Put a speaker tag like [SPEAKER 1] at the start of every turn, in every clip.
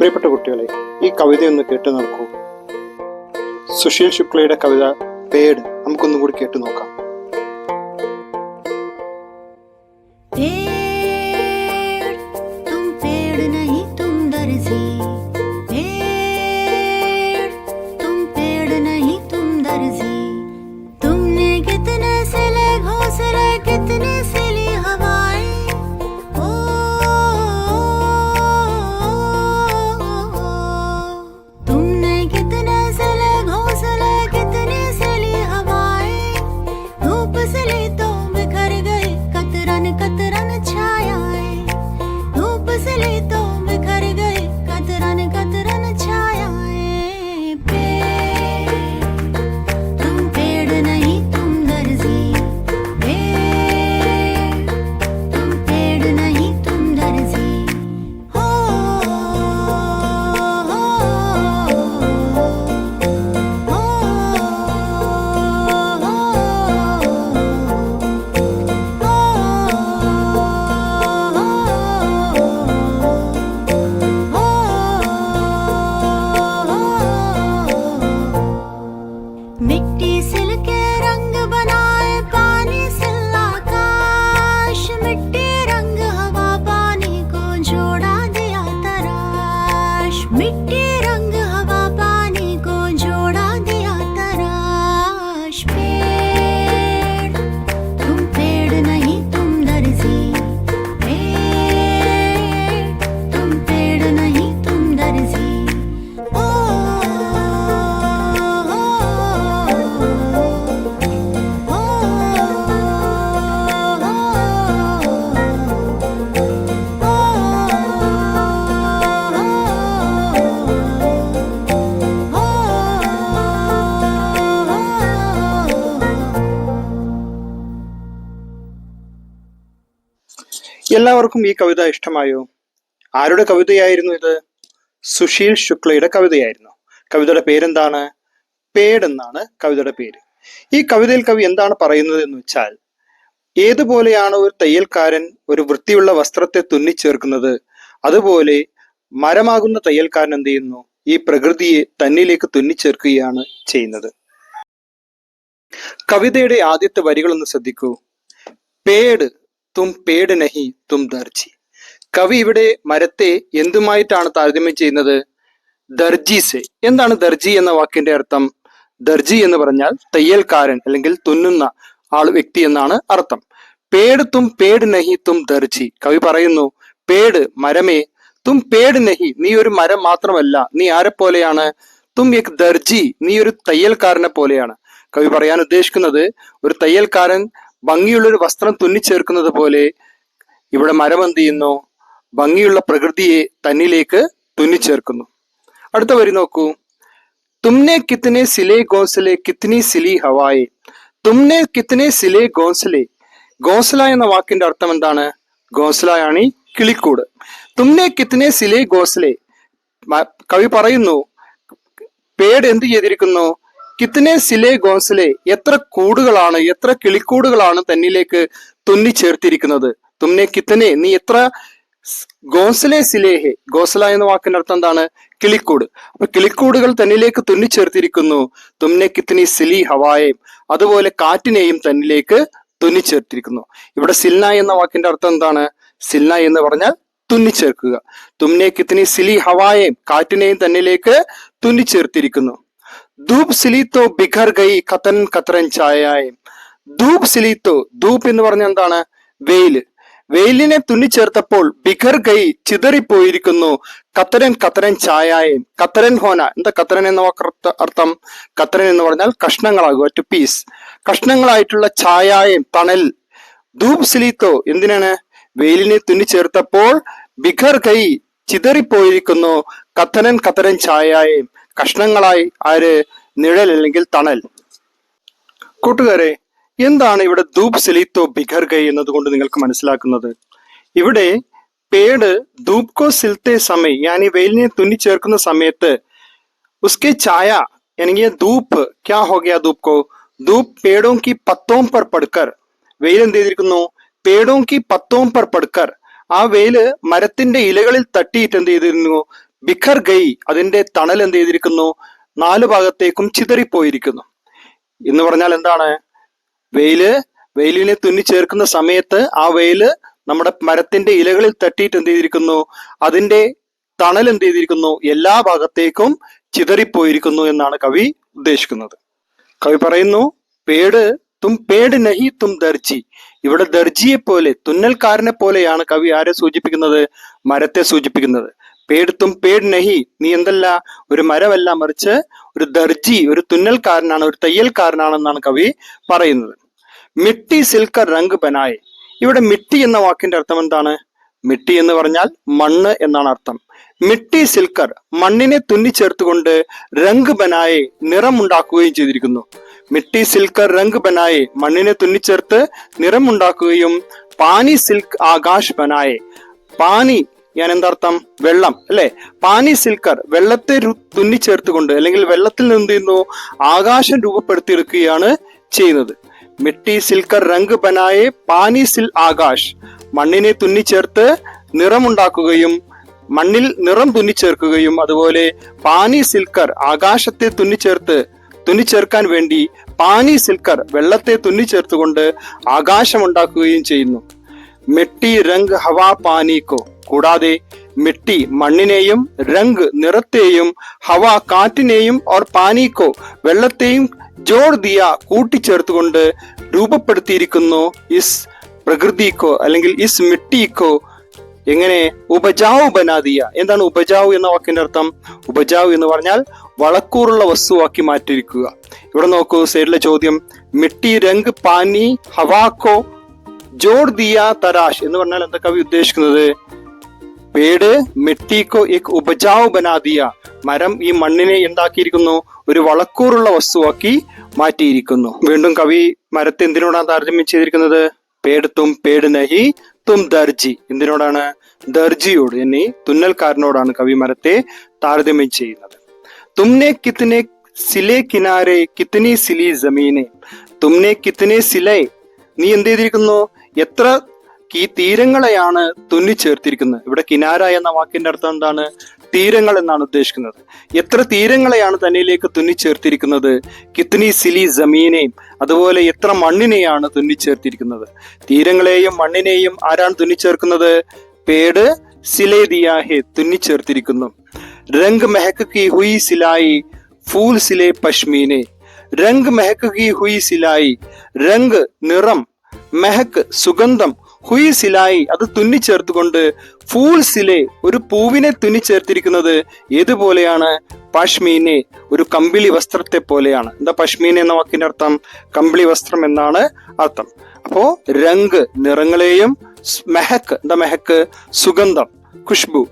[SPEAKER 1] പ്രിയപ്പെട്ട കുട്ടികളെ, ഈ കവിതയൊന്ന് കേട്ടു നോക്കൂ. സുശീൽ ശുക്ലയുടെ കവിത പേട് നമുക്കൊന്നും കൂടി കേട്ടു നോക്കാം. എല്ലാവർക്കും ഈ കവിത ഇഷ്ടമായോ? ആരുടെ കവിതയായിരുന്നു ഇത്? സുശീൽ ശുക്ലയുടെ കവിതയായിരുന്നു. കവിതയുടെ പേരെന്താണ്? പേട് എന്നാണ് കവിതയുടെ പേര്. ഈ കവിതയിൽ കവി എന്താണ് പറയുന്നത് എന്ന് വെച്ചാൽ, ഏതുപോലെയാണ് ഒരു തയ്യൽക്കാരൻ ഒരു വൃത്തിയുള്ള വസ്ത്രത്തെ തുന്നിച്ചേർക്കുന്നത്, അതുപോലെ മരമാകുന്ന തയ്യൽക്കാരൻ എന്ത് ചെയ്യുന്നു? ഈ പ്രകൃതിയെ തന്നിലേക്ക് തുന്നിച്ചേർക്കുകയാണ് ചെയ്യുന്നത്. കവിതയുടെ ആദ്യത്തെ വരികളൊന്ന് ശ്രദ്ധിക്കൂ. പേട് തും പേട് നഹി തും ദർജി. കവി ഇവിടെ മരത്തെ എന്തുമായിട്ടാണ് താരതമ്യം ചെയ്യുന്നത്? ദർജീസെ. എന്താണ് ദർജി എന്ന വാക്കിന്റെ അർത്ഥം? ദർജി എന്ന് പറഞ്ഞാൽ തയ്യൽക്കാരൻ അല്ലെങ്കിൽ തുന്നുന്ന വ്യക്തി എന്നാണ് അർത്ഥം. പേട് തും പേട് നഹി തും ദർജി. കവി പറയുന്നു, പേട് മരമേ, തും പേട് നഹി, നീ ഒരു മരം മാത്രമല്ല, നീ ആരെ പോലെയാണ്? തും എക് ദർജി, നീ ഒരു തയ്യൽക്കാരനെ പോലെയാണ്. കവി പറയാൻ ഉദ്ദേശിക്കുന്നത്, ഒരു തയ്യൽക്കാരൻ ഭംഗിയുള്ളൊരു വസ്ത്രം തുന്നിച്ചേർക്കുന്നത് പോലെ ഇവിടെ മരം എന്ത് ചെയ്യുന്നു? ഭംഗിയുള്ള പ്രകൃതിയെ തന്നിലേക്ക് തുന്നിച്ചേർക്കുന്നു. അടുത്ത വരി നോക്കൂ. തുമ്നെ കിത്തനെ സിലെ ഗോസലെ കിത്നി സിലി ഹവായെ. തുമ്നെ കിത്തനെ സിലെ ഗോസലെ. ഗോസല എന്ന വാക്കിന്റെ അർത്ഥം എന്താണ്? ഗോസലയാണ് ഈ കിളിക്കൂട്. തുമ്നെ കിത്തനെ സിലെ ഗോസലെ. കവി പറയുന്നു, പേട് എന്ത് ചെയ്തിരിക്കുന്നു? കിത്തനെ സിലെ ഗോസലെ, എത്ര കൂടുകളാണ്, എത്ര കിളിക്കൂടുകളാണ് തന്നിലേക്ക് തുന്നിച്ചേർത്തിരിക്കുന്നത്. തുമ്നെ കിത്തനെ, നീ എത്ര, ഗോസലെ സിലേഹെ, ഗോസല എന്ന വാക്കിന്റെ അർത്ഥം എന്താണ്? കിളിക്കൂട്. അപ്പൊ കിളിക്കൂടുകൾ തന്നിലേക്ക് തുന്നിച്ചേർത്തിരിക്കുന്നു. തുമ്നെ കിത്തനി സിലി ഹവായേം, അതുപോലെ കാറ്റിനെയും തന്നിലേക്ക് തുന്നിച്ചേർത്തിരിക്കുന്നു. ഇവിടെ സിൽന എന്ന വാക്കിന്റെ അർത്ഥം എന്താണ്? സിൽന എന്ന് പറഞ്ഞാൽ തുന്നിച്ചേർക്കുക. തുമ്നെ കിത്തനി സിലി ഹവായേം, കാറ്റിനെയും തന്നിലേക്ക് തുന്നിച്ചേർത്തിരിക്കുന്നു. ധൂപ് സിലിത്തോ ബിഖർ ഗൈ ഖതൻ ഖത്രൻ ഛായായേം. ധൂപ് സിലിത്തോ, ധൂപ് എന്ന് പറഞ്ഞ എന്താണ്? വെയില്. വെയിലിനെ തുന്നിച്ചേർത്തപ്പോൾ ബിഖർ ഗൈ, ചിതറിപ്പോയിരിക്കുന്നു, ഖത്തരൻ ഖത്തരൻ ഛായായേം. ഖത്തരൻ ഹോന, എന്താ ഖത്തരൻ എന്ന വാക്ക് അർത്ഥം? ഖത്തരൻ എന്ന് പറഞ്ഞാൽ കഷ്ണങ്ങളാകുക, ടു പീസ്, കഷ്ണങ്ങളായിട്ടുള്ള ഛായായേം, തണൽ. ധൂപ് സിലിത്തോ എന്തിനാണ്? വെയിലിനെ തുന്നിച്ചേർത്തപ്പോൾ ബിഖർ ഗൈ, ചിതറിപ്പോയിരിക്കുന്നു, ഖത്തരൻ ഖത്തരൻ ഛായായേം, കഷ്ണങ്ങളായി. ആര്? നിഴൽ അല്ലെങ്കിൽ തണൽ. കൂട്ടുകാരെ, എന്താണ് ഇവിടെ ധൂപ് സിലിത്തോ ബിഖർ ഗൈ എന്നതുകൊണ്ട് നിങ്ങൾക്ക് മനസ്സിലാക്കുന്നത്? ഇവിടെ പേട് ധൂപ് കോ സിൽത്തെ സമയ, യാനി വെയിലിനെ തുന്നിച്ചേർക്കുന്ന സമയത്ത്, ഉസ്കെ ഛായ യാനി ധൂപ് ക്യാ ഹോ ഗയാ ധൂപ് കോ, ധൂപ് പേടോ കി പത്തോം പർ പടുക്കർ. വെയിൽ എന്ത് ചെയ്തിരിക്കുന്നു? പേടോ കി പത്തോം പർ പടുക്കർ. ആ വെയില് മരത്തിന്റെ ഇലകളിൽ തട്ടിയിട്ട് എന്ത് ചെയ്തിരുന്നു? ബിഖർ ഗൈ, അതിന്റെ തണൽ എന്ത് ചെയ്തിരിക്കുന്നു? 4 ഭാഗത്തേക്കും ചിതറിപ്പോയിരിക്കുന്നു. എന്ന് പറഞ്ഞാൽ എന്താണ്? വെയിലിനെ തുന്നിച്ചേർക്കുന്ന സമയത്ത് ആ വെയില് നമ്മുടെ മരത്തിന്റെ ഇലകളിൽ തട്ടിയിട്ട് എന്ത് ചെയ്തിരിക്കുന്നു? അതിന്റെ തണൽ എന്ത് ചെയ്തിരിക്കുന്നു? എല്ലാ ഭാഗത്തേക്കും ചിതറിപ്പോയിരിക്കുന്നു എന്നാണ് കവി ഉദ്ദേശിക്കുന്നത്. കവി പറയുന്നു, പേട് തും പേട് നഹി തും ദർജി. ഇവിടെ ദർജിയെ പോലെ, തുന്നൽക്കാരനെ പോലെയാണ് കവി ആരെ സൂചിപ്പിക്കുന്നത്? മരത്തെ സൂചിപ്പിക്കുന്നത്. പേട് തും പേട് നഹി, നീ എന്തല്ല, ഒരു മരമല്ല, മറിച്ച് ഒരു ദർജി, ഒരു തുന്നൽക്കാരനാണ്, ഒരു തയ്യൽക്കാരനാണെന്നാണ് കവി പറയുന്നത്. മിട്ടി സിൽക്കർ റംഗ് ബനായെ. ഇവിടെ മിട്ടി എന്ന വാക്കിന്റെ അർത്ഥം എന്താണ്? മിട്ടി എന്ന് പറഞ്ഞാൽ മണ്ണ് എന്നാണ് അർത്ഥം. മിട്ടി സിൽക്കർ, മണ്ണിനെ തുന്നിച്ചേർത്തുകൊണ്ട് റംഗ് ബനായെ, നിറമുണ്ടാക്കുകയും ചെയ്തിരിക്കുന്നു. മിട്ടി സിൽക്കർ റംഗ് ബനായെ, മണ്ണിനെ തുന്നിച്ചേർത്ത് നിറമുണ്ടാക്കുകയും പാനി സിൽക്ക് ആകാശ് ബനായെ. പാനി ഞാൻ എന്താർത്ഥം? വെള്ളം അല്ലെ? പാനി സിൽക്കർ, വെള്ളത്തെ തുന്നിച്ചേർത്തുകൊണ്ട് അല്ലെങ്കിൽ വെള്ളത്തിൽ നിന്ന് എന്ത് ചെയ്യുന്നു? ആകാശം രൂപപ്പെടുത്തിയെടുക്കുകയാണ് ചെയ്യുന്നത്. മിട്ടി സിൽക്കർ റംഗ് ബനായെ പാനി സിൽ ആകാശ്, മണ്ണിനെ തുന്നിച്ചേർത്ത് നിറമുണ്ടാക്കുകയും മണ്ണിൽ നിറം തുന്നിച്ചേർക്കുകയും അതുപോലെ പാനി സിൽക്കർ, ആകാശത്തെ തുന്നിച്ചേർക്കാൻ വേണ്ടി പാനി സിൽക്കർ, വെള്ളത്തെ തുന്നിച്ചേർത്തുകൊണ്ട് ആകാശം ഉണ്ടാക്കുകയും ചെയ്യുന്നു. മിട്ടി രംഗ് ഹവാ പാനിക്കോ, കൂടാതെ മിട്ടി മണ്ണിനെയും, രംഗ് നിറത്തെയും, ഹവ കാറ്റിനെയും, ഓർ പാനിക്കോ വെള്ളത്തെയും, ജോർ ദിയ കൂട്ടിച്ചേർത്തുകൊണ്ട് രൂപപ്പെടുത്തിയിരിക്കുന്നു. ഇസ് പ്രകൃതിക്കോ അല്ലെങ്കിൽ ഇസ് മിട്ടിക്കോ എങ്ങനെ? ഉപജാവ് ബനാദിയ. എന്താണ് ഉപജാവ് എന്ന വാക്കിന്റെ അർത്ഥം? ഉപജാവ് എന്ന് പറഞ്ഞാൽ വളക്കൂറുള്ള വസ്തുവാക്കി മാറ്റിയിരിക്കുക. ഇവിടെ നോക്കൂ, സൈഡിലെ ചോദ്യം, മിട്ടി രംഗ് പാനി ഹവാക്കോ ജോർ ദിയ തരാഷ് എന്ന് പറഞ്ഞാൽ എന്താ കവി ഉദ്ദേശിക്കുന്നത്? പേട് മിട്ടിക്കോ എക് ഉപജാവ് ബനാദിയ, മരം ഈ മണ്ണിനെ എന്താക്കിയിരിക്കുന്നു? ഒരു വളക്കൂറുള്ള വസ്തുവാക്കി മാറ്റിയിരിക്കുന്നു. വീണ്ടും കവി മരത്തെ എന്തിനോടാണ് താരതമ്യം ചെയ്തിരിക്കുന്നത്? പേട് തും പേട് നഹി തും ദർജി. എന്തിനോടാണ്? ദർജിയോട്, എന്നീ തുന്നൽക്കാരനോടാണ് കവി മരത്തെ താരതമ്യം ചെയ്യുന്നത്. തുമ്നെ കിത്തനെ സിലെ കിനാരെ കിത്തനി സിലി ജമീനെ. തുമ്നെ കിത്തനെ സിലെ, നീ എന്ത് ചെയ്തിരിക്കുന്നു? എത്ര തീരങ്ങളെയാണ് തുന്നിച്ചേർത്തിരിക്കുന്നത്. ഇവിടെ കിനാര എന്ന വാക്കിന്റെ അർത്ഥം എന്താണ്? തീരങ്ങൾ എന്നാണ് ഉദ്ദേശിക്കുന്നത്. എത്ര തീരങ്ങളെയാണ് തന്നിലേക്ക് തുന്നിച്ചേർത്തിരിക്കുന്നത്. കിത്നി സിലി ജമീനെയും, അതുപോലെ എത്ര മണ്ണിനെയാണ് തുന്നിച്ചേർത്തിരിക്കുന്നത്. തീരങ്ങളെയും മണ്ണിനെയും ആരാണ് തുന്നിച്ചേർക്കുന്നത്? പേട് സിലേ ദിയാഹെ, തുന്നിച്ചേർത്തിരിക്കുന്നു. രംഗ് മെഹക് കി ഹുയി സിലായി ഫൂൽ സിലെ പശ്മീനെ. രംഗ് മെഹക് കി ഹുയി സിലായി, രംഗ് നിറം, മെഹക് സുഗന്ധം, ഹുയി സിലായി അത് തുന്നിച്ചേർത്തുകൊണ്ട്, ഫൂൾ സിലെ ഒരു പൂവിനെ തുന്നിച്ചേർത്തിരിക്കുന്നത് ഏതുപോലെയാണ്? പശ്മീനെ, ഒരു കമ്പിളി വസ്ത്രത്തെ പോലെയാണ്. എന്താ പശ്മീന എന്ന വാക്കിന്റെ അർത്ഥം? കമ്പിളി വസ്ത്രം എന്നാണ് അർത്ഥം. അപ്പോ രംഗ് നിറങ്ങളെയും, മെഹക്ക് എന്താ മെഹക്ക്? സുഗന്ധം, ഖുഷ്ബു,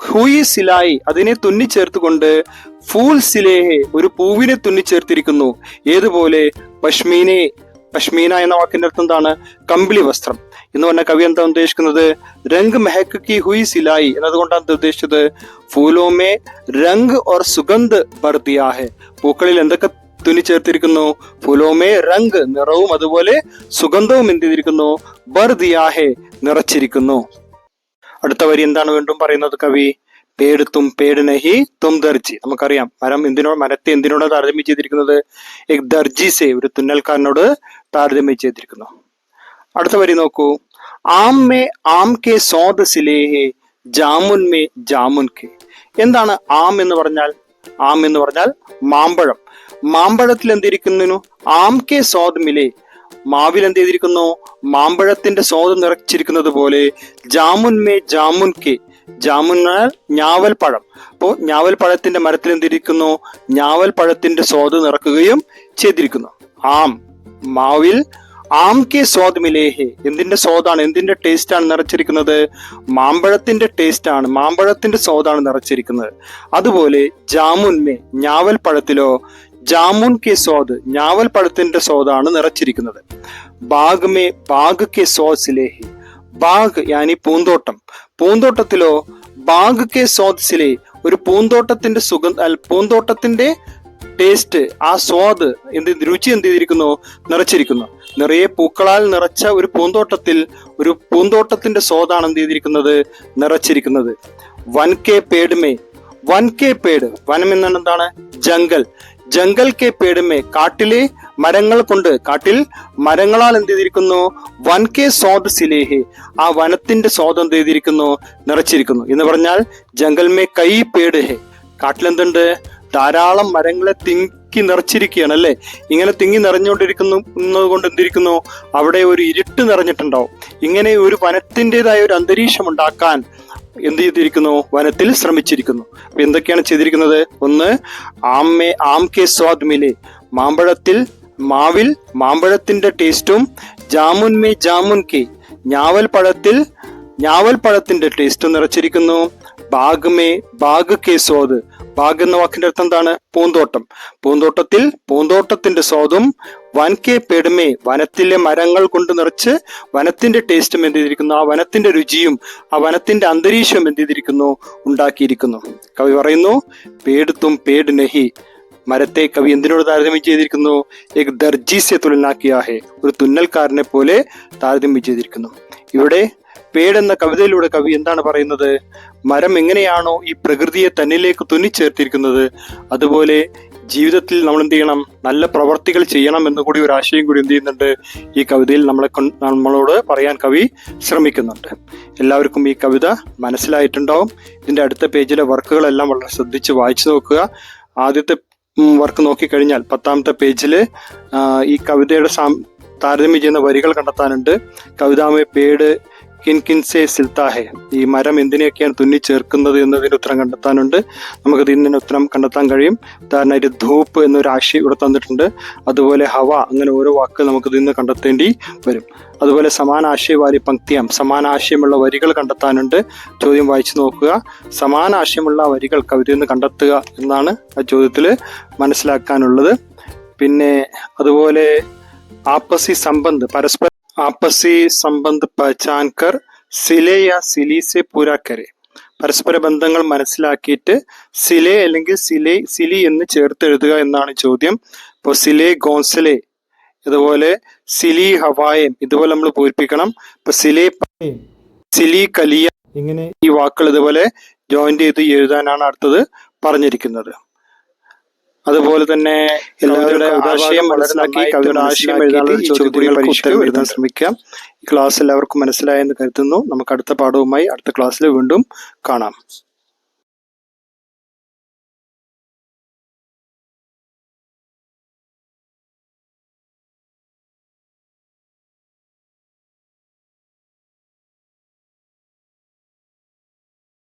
[SPEAKER 1] ഹുയി സിലായി അതിനെ തുന്നിച്ചേർത്തുകൊണ്ട്, ഫൂൽ സിലേഹെ ഒരു പൂവിനെ തുന്നിച്ചേർത്തിരിക്കുന്നു. ഏതുപോലെ? പശ്മീനെ. പശ്മീന എന്ന വാക്കിന്റെ അർത്ഥം എന്താണ്? കമ്പിളി വസ്ത്രം എന്ന് പറഞ്ഞ കവി എന്താ ഉദ്ദേശിക്കുന്നത്? രംഗ് മെഹക് കി ഹുയി സിലായി എന്നതുകൊണ്ടാണ് ഉദ്ദേശിച്ചത് ഫൂലോമേ രംഗ് ഓർ സുഗന്ധ് ഭർ ദിയാ ഹെ. പൂക്കളിൽ എന്തൊക്കെ തുന്നിച്ചേർത്തിരിക്കുന്നു? ഫൂലോമേ രംഗ് നിറവും അതുപോലെ സുഗന്ധവും എന്ത് ചെയ്തിരിക്കുന്നു? ഭർ ദിയാ ഹെ നിറച്ചിരിക്കുന്നു. അടുത്ത വരി എന്താണ് വീണ്ടും പറയുന്നത് കവി? പേട് തും പേട് നഹി തും ദർജി. നമുക്കറിയാം മരത്തെ എന്തിനോട് താരതമ്യം ചെയ്തിരിക്കുന്നത്? എക് ദർജി സെ, ഒരു തുന്നൽക്കാരനോട് താരതമ്യം ചെയ്തിരിക്കുന്നു. അടുത്ത വരി നോക്കൂ. ആം മേ ആം K സോദ് സിലേഹെ jamun may jamun K. എന്താണ് ആം എന്ന് പറഞ്ഞാൽ? ആം എന്ന് പറഞ്ഞാൽ മാമ്പഴം. മാമ്പഴത്തിൽ എന്തിരിക്കുന്നു? ആം കെ സോദ് മിലേ, മാവിൽ എന്ത് ചെയ്തിരിക്കുന്നു? മാമ്പഴത്തിന്റെ സ്വാദ് നിറച്ചിരിക്കുന്നത് പോലെ ജാമുൻ മേ ജാമുൻ കെ, ജാമുൻ ഞാവൽ പഴം. അപ്പോ ഞാവൽ പഴത്തിന്റെ മരത്തിൽ എന്തിരിക്കുന്നു? ഞാവൽ പഴത്തിന്റെ സ്വാദ് നിറക്കുകയും ചെയ്തിരിക്കുന്നു. ആം, മാവിൽ ആം കെ സ്വാദ് മിലേഹെ, എന്തിന്റെ സ്വാദാണ്, എന്തിന്റെ ടേസ്റ്റ് ആണ് നിറച്ചിരിക്കുന്നത്? മാമ്പഴത്തിന്റെ ടേസ്റ്റ് ആണ്, മാമ്പഴത്തിന്റെ സ്വാദാണ് നിറച്ചിരിക്കുന്നത്. അതുപോലെ ജാമുൻ മേ, ഞാവൽ പഴത്തിലോ ജാമുൻ കെ സ്വാദ്, ഞാവൽ പഴത്തിന്റെ സ്വാദാണ് നിറച്ചിരിക്കുന്നത്. ബാഗ് മേ ബാഗ് കെ സ്വാദ് സിലേഹി, ബാഗ് യാനി പൂന്തോട്ടം, പൂന്തോട്ടത്തിലോ ബാഗ് കെ സ്വാദ് സിലേ, ഒരു പൂന്തോട്ടത്തിന്റെ പൂന്തോട്ടത്തിന്റെ ടേസ്റ്റ്, ആ സ്വാദ് രുചി എന്ത് ചെയ്തിരിക്കുന്നു? നിറച്ചിരിക്കുന്നു. നിറയെ പൂക്കളാൽ നിറച്ച ഒരു പൂന്തോട്ടത്തിൽ ഒരു പൂന്തോട്ടത്തിന്റെ സ്വാദാണ് എന്ത് ചെയ്തിരിക്കുന്നത്? നിറച്ചിരിക്കുന്നത്. വൻ കെ പേടുമേ, വൻ കെ പേട്, വനം എന്നാണ് എന്താണ്? ജംഗൽ. ജംഗൽ കെ പേടുമേ, കാട്ടിലെ മരങ്ങൾ കൊണ്ട്, കാട്ടിൽ മരങ്ങളാൽ എന്ത് ചെയ്തിരിക്കുന്നു? വൻ കെ സ്വാദ് സിലേഹെ, ആ വനത്തിന്റെ സ്വാദം എന്ത് ചെയ്തിരിക്കുന്നു? നിറച്ചിരിക്കുന്നു. എന്ന് പറഞ്ഞാൽ ജംഗൽ മേ കൈ പേട് ഹെ, കാട്ടിലെന്തുണ്ട്? ധാരാളം മരങ്ങളെ തിങ്ങി നിറച്ചിരിക്കുകയാണ് അല്ലെ. ഇങ്ങനെ തിങ്ങി നിറഞ്ഞുകൊണ്ടിരിക്കുന്നത് കൊണ്ട് എന്തിരിക്കുന്നു? അവിടെ ഒരു ഇരുട്ട് നിറഞ്ഞിട്ടുണ്ടാവും. ഇങ്ങനെ ഒരു വനത്തിൻ്റെതായ ഒരു അന്തരീക്ഷം ഉണ്ടാക്കാൻ എന്ത് ചെയ്തിരിക്കുന്നു? വനത്തിൽ ശ്രമിച്ചിരിക്കുന്നു. അപ്പൊ എന്തൊക്കെയാണ് ചെയ്തിരിക്കുന്നത്? ഒന്ന്, ആം കെ സ്വാദ് മിലെ, മാവിൽ മാമ്പഴത്തിന്റെ ടേസ്റ്റും, ജാമുൻ മേ ജാമുൻ കെ, ഞാവൽ പഴത്തിന്റെ ടേസ്റ്റും നിറച്ചിരിക്കുന്നു. ബാഗ് കെ സ്വാദ്, ബാഗ് എന്ന വാക്കിന്റെ അർത്ഥം എന്താണ്? പൂന്തോട്ടം. പൂന്തോട്ടത്തിന്റെ സ്വാദും, വൻ കെ പേടുമേ, വനത്തിലെ മരങ്ങൾ കൊണ്ട് നിറച്ച് വനത്തിന്റെ ടേസ്റ്റും എന്ത് ചെയ്തിരിക്കുന്നു? ആ വനത്തിന്റെ രുചിയും ആ വനത്തിന്റെ അന്തരീക്ഷവും എന്ത് ചെയ്തിരിക്കുന്നു? ഉണ്ടാക്കിയിരിക്കുന്നു. കവി പറയുന്നു, പേട് തും പേട് നഹി, മരത്തെ കവി എന്തിനോട് താരതമ്യം ചെയ്തിരിക്കുന്നു? ഏക് ദർജി സെ തുലനാ കിയാ ഹെ, ഒരു തുന്നൽക്കാരനെ പോലെ താരതമ്യം ചെയ്തിരിക്കുന്നു. ഇവിടെ പേട് എന്ന കവിതയിലൂടെ കവി എന്താണ് പറയുന്നത്? മരം എങ്ങനെയാണോ ഈ പ്രകൃതിയെ തന്നിലേക്ക് തുന്നിച്ചേർത്തിരിക്കുന്നത്, അതുപോലെ ജീവിതത്തിൽ നമ്മൾ എന്ത് ചെയ്യണം? നല്ല പ്രവർത്തികൾ ചെയ്യണം എന്ന് കൂടി ഒരു ആശയം കൂടി എന്ത് ചെയ്യുന്നുണ്ട്? ഈ കവിതയിൽ നമ്മളോട് പറയാൻ കവി ശ്രമിക്കുന്നുണ്ട്. എല്ലാവർക്കും ഈ കവിത മനസ്സിലായിട്ടുണ്ടാവും. ഇതിന്റെ അടുത്ത പേജിലെ വർക്കുകളെല്ലാം വളരെ ശ്രദ്ധിച്ച് വായിച്ചു നോക്കുക. ആദ്യത്തെ വർക്ക് നോക്കിക്കഴിഞ്ഞാൽ 10ാമത്തെ പേജിൽ ഈ കവിതയുടെ താരതമ്യം ചെയ്യുന്ന വരികൾ കണ്ടെത്താനുണ്ട്. കവിതാമേ പേട് കിൻകിൻസെ സിൽത്താഹെ, ഈ മരം എന്തിനെയൊക്കെയാണ് തുന്നിച്ചേർക്കുന്നത് എന്നതിന് ഉത്തരം കണ്ടെത്താനുണ്ട്. നമുക്ക് ഇതിന് ഉത്തരം കണ്ടെത്താൻ കഴിയും. ഉദാഹരണമായിട്ട് ധൂപ്പ് എന്നൊരു ആശയം ഇവിടെ തന്നിട്ടുണ്ട്. അതുപോലെ ഹവ, അങ്ങനെ ഓരോ വാക്കുകൾ നമുക്ക് ഇതിൽ നിന്ന് കണ്ടെത്തേണ്ടി വരും. അതുപോലെ സമാന ആശയവാരി പങ്ക്തിയാം, സമാന ആശയമുള്ള വരികൾ കണ്ടെത്താനുണ്ട്. ചോദ്യം വായിച്ചു നോക്കുക. സമാന ആശയമുള്ള വരികൾ കവിതയിൽ നിന്ന് കണ്ടെത്തുക എന്നാണ് ആ ചോദ്യത്തിൽ മനസ്സിലാക്കാനുള്ളത്. പിന്നെ അതുപോലെ ആപ്പസി സംബന്ധ്, आपसी संबंध पहचान कर സിലെ യാ സിലി സെ പൂരാ കരെ, പരസ്പര ബന്ധങ്ങൾ മനസ്സിലാക്കിയിട്ട് സിലെ അല്ലെങ്കിൽ സിലി എന്ന് ചേർത്ത് എഴുതുക എന്നാണ് ചോദ്യം. ഇപ്പോൾ സിലെ ഗോൺസലെ, അതുപോലെ സിലി ഹവായം, ഇതുപോലെ നമ്മൾ പൂരിപ്പിക്കണം. ഇപ്പൊ സിലി കലിയ, ഇങ്ങനെ ഈ വാക്കുകൾ ഇതുപോലെ ജോയിന്റ് ചെയ്ത് എഴുതാനാണ് അടുത്തത് പറഞ്ഞിരിക്കുന്നത്. അതുപോലെ തന്നെ എല്ലാവരുടെ ആശയം മനസ്സിലാക്കി കവിയുടെ ആശയം എഴുതാനുള്ള ചോദ്യങ്ങൾക്ക് ഉത്തരം എഴുതാൻ ശ്രമിക്കാം. ഈ ക്ലാസ് എല്ലാവർക്കും മനസ്സിലായെന്ന് കരുതുന്നു. നമുക്ക് അടുത്ത പാഠവുമായി അടുത്ത ക്ലാസ്സിൽ വീണ്ടും കാണാം.